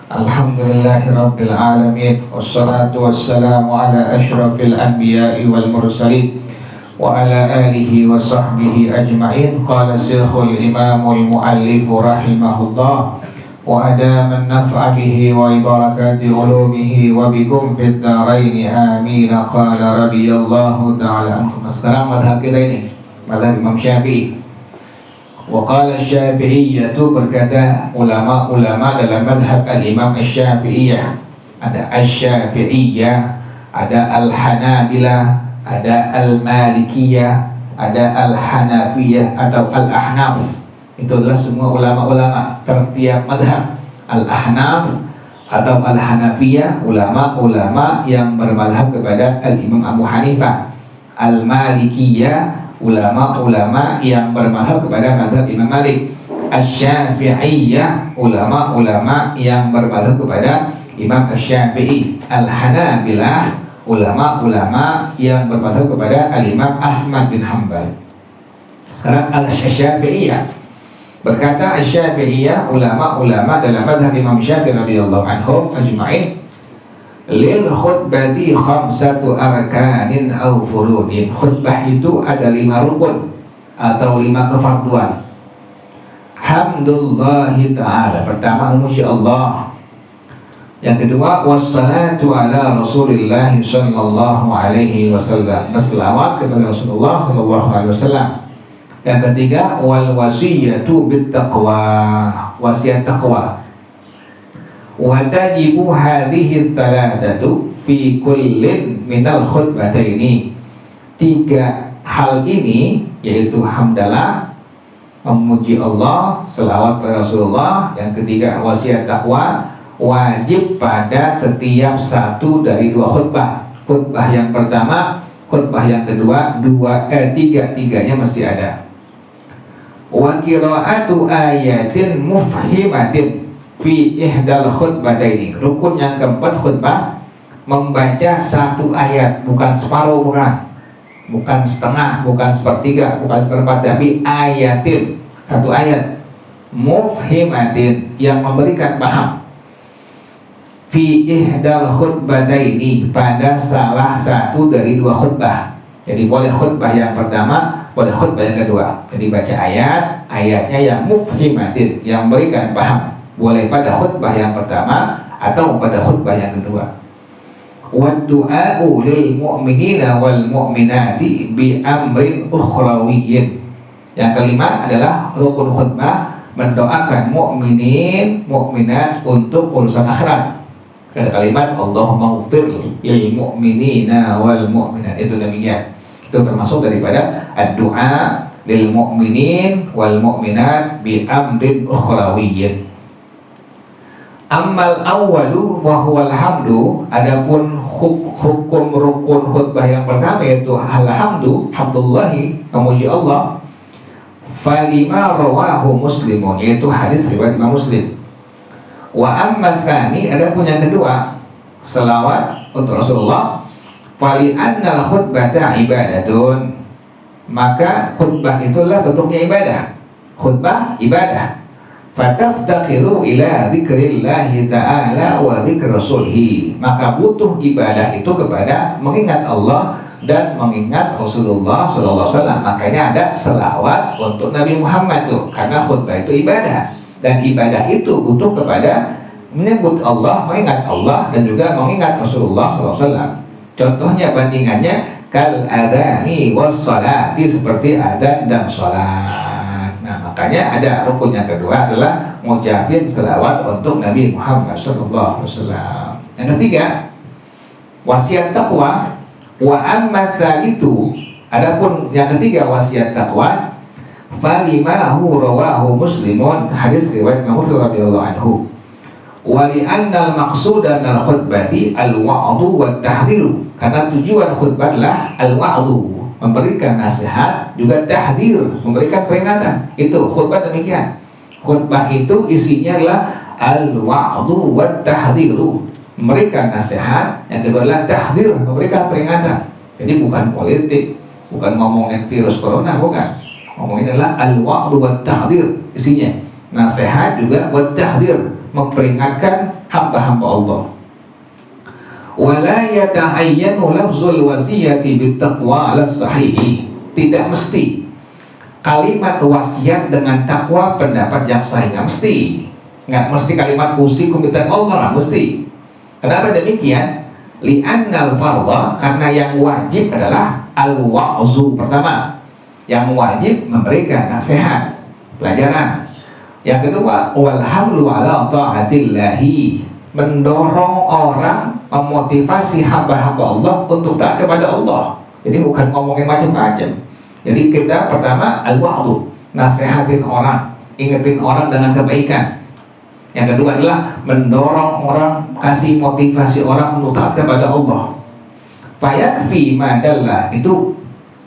Alhamdulillahirabbil alamin wassalatu wassalamu ala asyrafil anbiya'i wal mursalin wa ala alihi wa sahbihi ajma'in. Qala syekhul imamul muallif rahimahullah wa adaman naf'a bihi wa barakati ulumihi wa bikum fid dharain amin. Qala radhiyallahu ta'ala anhum. Sekarang madhab kita ini madhab Imam Syafi'i. Wa qala Syafi'iyyatu, berkata ulama-ulama dalam madhab al-Imam Asy-Syafi'iyah. Ada Asy-Syafi'iyah, ada Al-Hanabilah, ada Al-Malikiyah, ada Al-Hanafiyah atau Al-Ahnaf. Itu adalah semua ulama-ulama setiap madhab. Al-Ahnaf atau Al-Hanafiyah, ulama-ulama yang bermadhab kepada Al-Imam Abu Hanifah. Al-Malikiyah, ulama-ulama yang bermadhab kepada madhab Imam Malik. Asy-Syafi'iyah, ulama-ulama yang bermadhab kepada Imam Asy-Syafi'i. Al-Hanabilah, ulama-ulama yang bermadhab kepada Al-Imam Ahmad bin Hanbal. Sekarang Al-Syafi'iyah, berkata Asy-Syafi'iyah, ulama-ulama dalam madhab Imam Syafi'i radhiyallahu anhu ajma'in, lil khutbati khamsatu arkanin aw furudin. Khutbah itu ada 5 rukun atau 5 kefarduan. Hamdulillahi ta'ala, pertama memuji Allah. Yang kedua wassalatu ala Rasulillah sallallahu alaihi wasallam, berselawat kepada Rasulullah sallallahu alaihi wasallam. Yang ketiga wal wasiyatu bit taqwa, wasiat taqwa. Wa tajibu hadhihi thalathatu fi kullin minal khutbataini. 3 hal ini yaitu hamdalah, memuji Allah, selawat pada Rasulullah. Yang ketiga wasiat takwa, wajib pada setiap satu dari 2 khutbah. Khutbah yang pertama, khutbah yang kedua, tiga-tiganya mesti ada. Wa qira'atu ayatin mufhimatin fi ihdal khutbataini. Rukun yang keempat khutbah, membaca 1 ayat, bukan separuh, bukan setengah, bukan sepertiga, bukan seperempat, tapi ayatin, 1 ayat. Mufhimatin, yang memberikan paham. Fi ihdal khutbataini, pada salah satu dari 2 khutbah. Jadi boleh khutbah yang pertama, boleh khutbah yang kedua. Jadi baca ayatnya yang mufhimatin, yang memberikan paham, boleh pada khutbah yang pertama atau pada khutbah yang kedua. Wa du'a'u lil mu'minina wal mu'minati bi amrin ukhrawiyyin. Yang kelima adalah rukun khutbah, mendoakan mukminin, mukminat untuk urusan akhirat. Ada kalimat Allahumma ighfir lil mu'minina wal mu'minat, itu demikian. Itu termasuk daripada ad-du'a lil mu'minin wal mu'minat bi amrin ukhrawiyyin. Ammal awwalu wa huwal hamdu, adapun hukum rukun khutbah yang pertama yaitu alhamdu, hamdulillahi, memuji Allah. Falima rawahu muslimun, yaitu hadis riwayat Imam Muslim. Wa amma tsani, adapun yang kedua, selawat untuk Rasulullah. Fali annal khutbata ibadatun, maka khutbah itulah bentuknya ibadah. Khutbah ibadah. Fataftaqiru ila dzikrillahi ta'ala wa dzikri rasulih, maka butuh ibadah itu kepada mengingat Allah dan mengingat Rasulullah sallallahu alaihi wasallam. Makanya ada selawat untuk Nabi Muhammad tuh, karena khutbah itu ibadah, dan ibadah itu butuh kepada menyebut Allah, mengingat Allah, dan juga mengingat Rasulullah sallallahu alaihi wasallam. Contohnya, bandingannya kal adzani was salati, seperti adzan dan salat. Nah, makanya ada rukun yang kedua adalah ngucapin selawat untuk Nabi Muhammad sallallahu alaihi wasallam. Yang ketiga wasiat takwa. Wa amma itu, adapun yang ketiga wasiat takwa, falimahu rawahu muslimun, hadis riwayat Imam Muslim radhiyallahu anhu. Wa li annal maqsudan al khutbati al wa'du wat tahdhiru, karena tujuan khutbah adalah al wa'du, memberikan nasihat, juga tahdir, memberikan peringatan. Itu khutbah demikian. Khutbah itu isinya adalah al wa'du wat tahdhiru, memberikan nasihat. Yang kedua adalah tahdir, memberikan peringatan. Jadi bukan politik, bukan ngomongin virus corona, bukan. Ngomongin adalah al wa'du wat tahdir, isinya nasihat juga wat tahdir, memperingatkan hamba-hamba Allah. Wala yata'ayyanu lafzul wasiyati bittaqwa ala sahihi. Tidak mesti kalimat wasiat dengan takwa pendapat yang sahih, nggak mesti kalimat usikum bittaqwa, nggak mesti. Kenapa demikian? Li'annal fardha, karena yang wajib adalah al-wa'zu. Pertama, yang wajib memberikan nasihat, pelajaran. Yang kedua, wal hamlu ala ta'atillahi, mendorong orang, memotivasi hamba-hamba Allah untuk taat kepada Allah. Jadi bukan ngomongin macam-macam. Jadi kita pertama al-wa'du, nasihatin orang, ingetin orang dengan kebaikan. Yang kedua adalah mendorong orang, kasih motivasi orang untuk taat kepada Allah. Fayakfi madallah, itu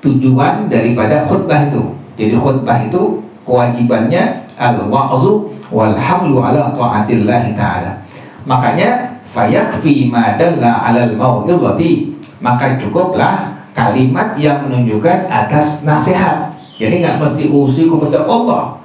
tujuan daripada khutbah itu. Jadi khutbah itu kewajibannya al-wa'zu wal hamlu ala ta'atillahi ta'ala. Makanya fayakfi madalla alal mau'izati, maka cukuplah kalimat yang menunjukkan atas nasihat. Jadi nggak mesti usikum bittaqwa,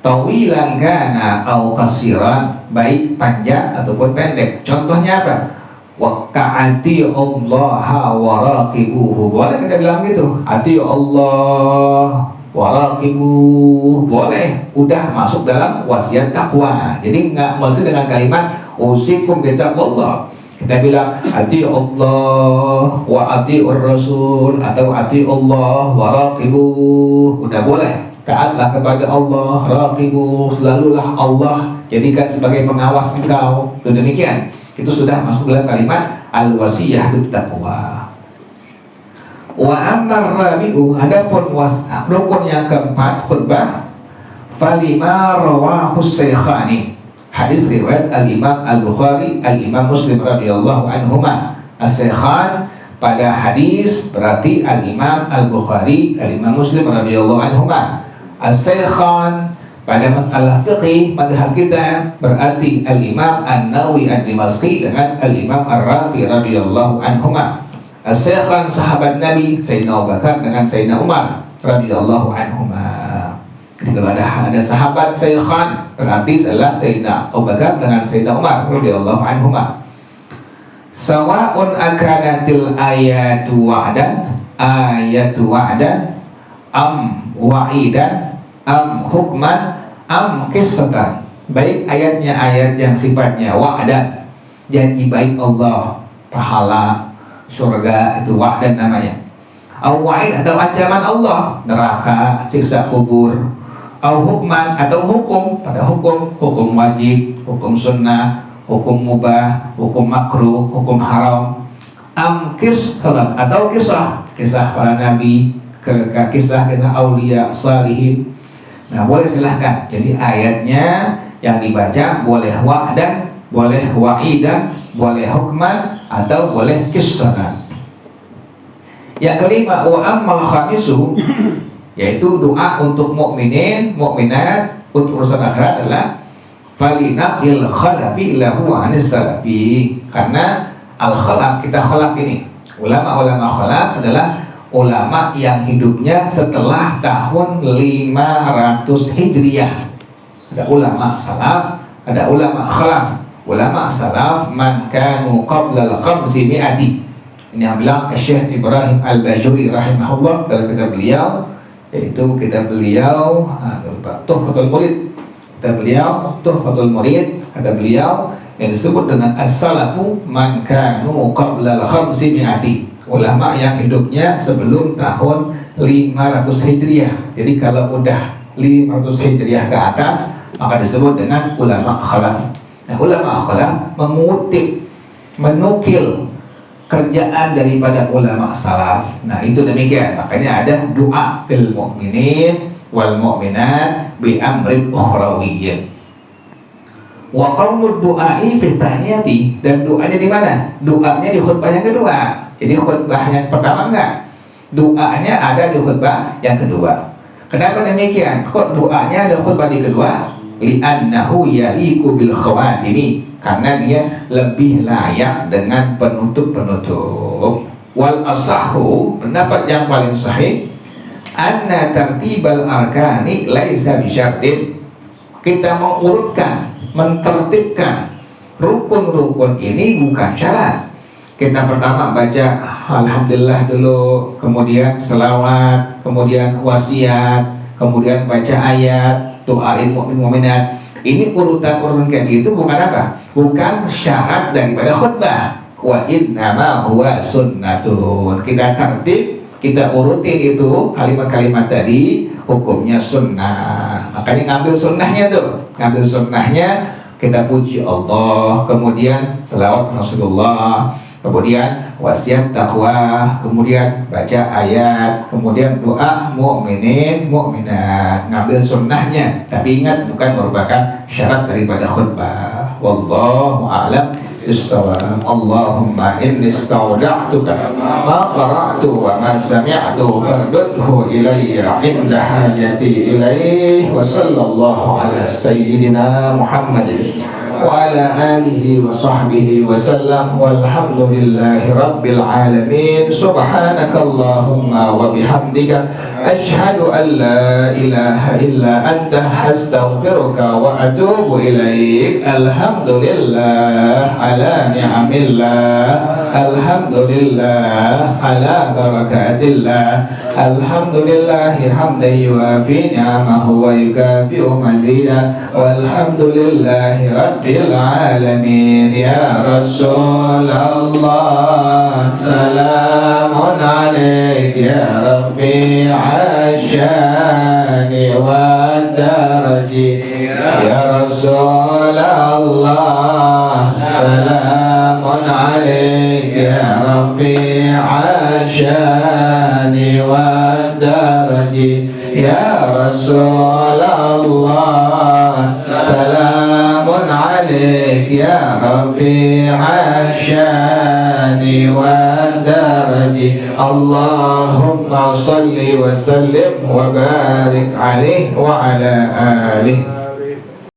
tawilan kana au qasiran, baik panjang ataupun pendek. Contohnya apa? Wa ka'ati Allah wa raqibuhu, boleh kita bilang gitu, ati Allah wa raqibuhu, boleh, udah masuk dalam wasiat takwa. Jadi nggak mesti dengan kalimat usikum bittaqwa. Kita bilang ati Allah wa atiur rasul, atau ati Allah wa raqibuh, udah boleh. Taatlah kepada Allah, raqibuh, lalulah Allah jadikan sebagai pengawas engkau. Sudah demikian, itu sudah masuk dalam kalimat al-wasiyah bittaqwa. Wa ammar rabi'u, adapun rukun yang keempat khutbah, falima rawahu syekhani, hadis riwayat al-Imam Al-Bukhari, al-Imam Muslim radhiyallahu anhuma. As-Shaykhan pada hadis berarti al-Imam Al-Bukhari, al-Imam Muslim radhiyallahu anhuma. As-Shaykhan pada masalah fiqih madhab kita berarti al-Imam An-Nawawi Ad-Dimashqi dengan al-Imam Ar-Rafi radhiyallahu anhuma. As-Shaykhan sahabat Nabi Sayyidina Abu Bakar dengan Sayyidina Umar radhiyallahu anhuma. Jadi kalau ada sahabat Shaykhan berarti adalah Sayyidina Abu Bakar dengan Sayyidina Umar radhiyallahu anhuma. Sawa'un akanatil ayatu wa'dan am wa'idan am hukman am qissatan. Baik ayatnya ayat yang sifatnya wa'dan, janji baik Allah, pahala, surga, itu wa'dan namanya. Au wa'id, atau ancaman Allah, neraka, siksa kubur. Au hukman, atau hukum, pada hukum wajib, hukum sunnah, hukum mubah, hukum makruh, hukum haram. Am qissatan, atau kisah para nabi, kisah aulia salihin. Nah, boleh silahkan. Jadi ayatnya yang dibaca boleh wa'dan, boleh wa'idan, boleh hukman, atau boleh qissatan. Yang kelima, wa ammal khamisu, yaitu doa untuk mukminin, mukminat untuk urusan akhirat adalah falinaqil khalafi lahu anis salafi. Karena al-khalaf, kita khalaf ini, ulama-ulama khalaf adalah ulama yang hidupnya setelah tahun 500 Hijriah. Ada ulama salaf, ada ulama khalaf. Ulama salaf man kanu qabla al-500. Ini yang bilang Syekh Ibrahim Al-Bajuri rahimahullah dalam kitab beliau, yaitu kitab beliau Tuhfatul Murid. Kitab beliau Tuhfatul Murid, kata beliau yang disebut dengan as-salafu man kanu qabla al-500. Ulama yang hidupnya sebelum tahun 500 Hijriah. Jadi kalau udah 500 Hijriah ke atas maka disebut dengan ulama khalaf. Nah, ulama khalaf mengutip, menukil kerjaan daripada ulama salaf. Nah, itu demikian. Makanya ada doa til mu'minin wal mu'minat bi amrin ukhrawiyyin. Wa qaulud du'ai fi tsaniyati, dan doanya di mana? Doanya di khutbah yang kedua. Jadi khutbah yang pertama enggak. Doanya ada di khutbah yang kedua. Kenapa demikian? Kok doanya ada khutbah di kedua? Li'annahu yaliqu bil khawatimi, karena dia lebih layak dengan penutup-penutup. Wal asahu, pendapat yang paling sahih, anna tartibal arkani laisa bisyartin. Kita mengurutkan mentertibkan rukun-rukun ini bukan syarat. Kita pertama baca alhamdulillah dulu, kemudian selawat, kemudian wasiat, kemudian baca ayat, doain mukmin mukminat. Ini urutan-urutan kayak gitu bukan apa? Bukan syarat daripada khutbah. Wa innama huwa sunnatun. Kita tertib, kita urutin itu kalimat-kalimat tadi, hukumnya sunnah. Makanya ngambil sunnahnya tuh, ngambil sunnahnya, kita puji Allah, kemudian selawat Rasulullah, kemudian wasiat takwa, kemudian baca ayat, kemudian doa mukminin mukminat, ngambil sunnahnya. Tapi ingat, bukan merupakan syarat daripada khutbah. Wallahu a'lam bishawab. Allahumma inni istawda'tuka ma qara'tu wa ma sami'tu fardudhu ilayya inda hajati ilayhi. Wa sallallahu ala sayyidina Muhammadin wa ala alihi wa sahbihi wa sallam, walhamdulillahi rabbil alamin. Subhanakallahumma wa bihamdika ashhadu an la ilaha illa anta astaghfiruka wa atubu ilaik. Alhamdulillah ala ni'amillah, alhamdulillah ala barakatillah, alhamdulillahi hamdan yuafi ni'amahu wa yukafi'u mazidah, walhamdulillahi rabbil alamin. Ya Rasulullah salamun alaik ya rafi'a syani wa daraji. Ya Rasulullah salamun alaik ya rafi'a syani wa daraji. Ya Rasulullah salamun alaik ya rafi'a syani wa daraji. Allahumma salli wa sallim wa barik alaihi wa ala alihi.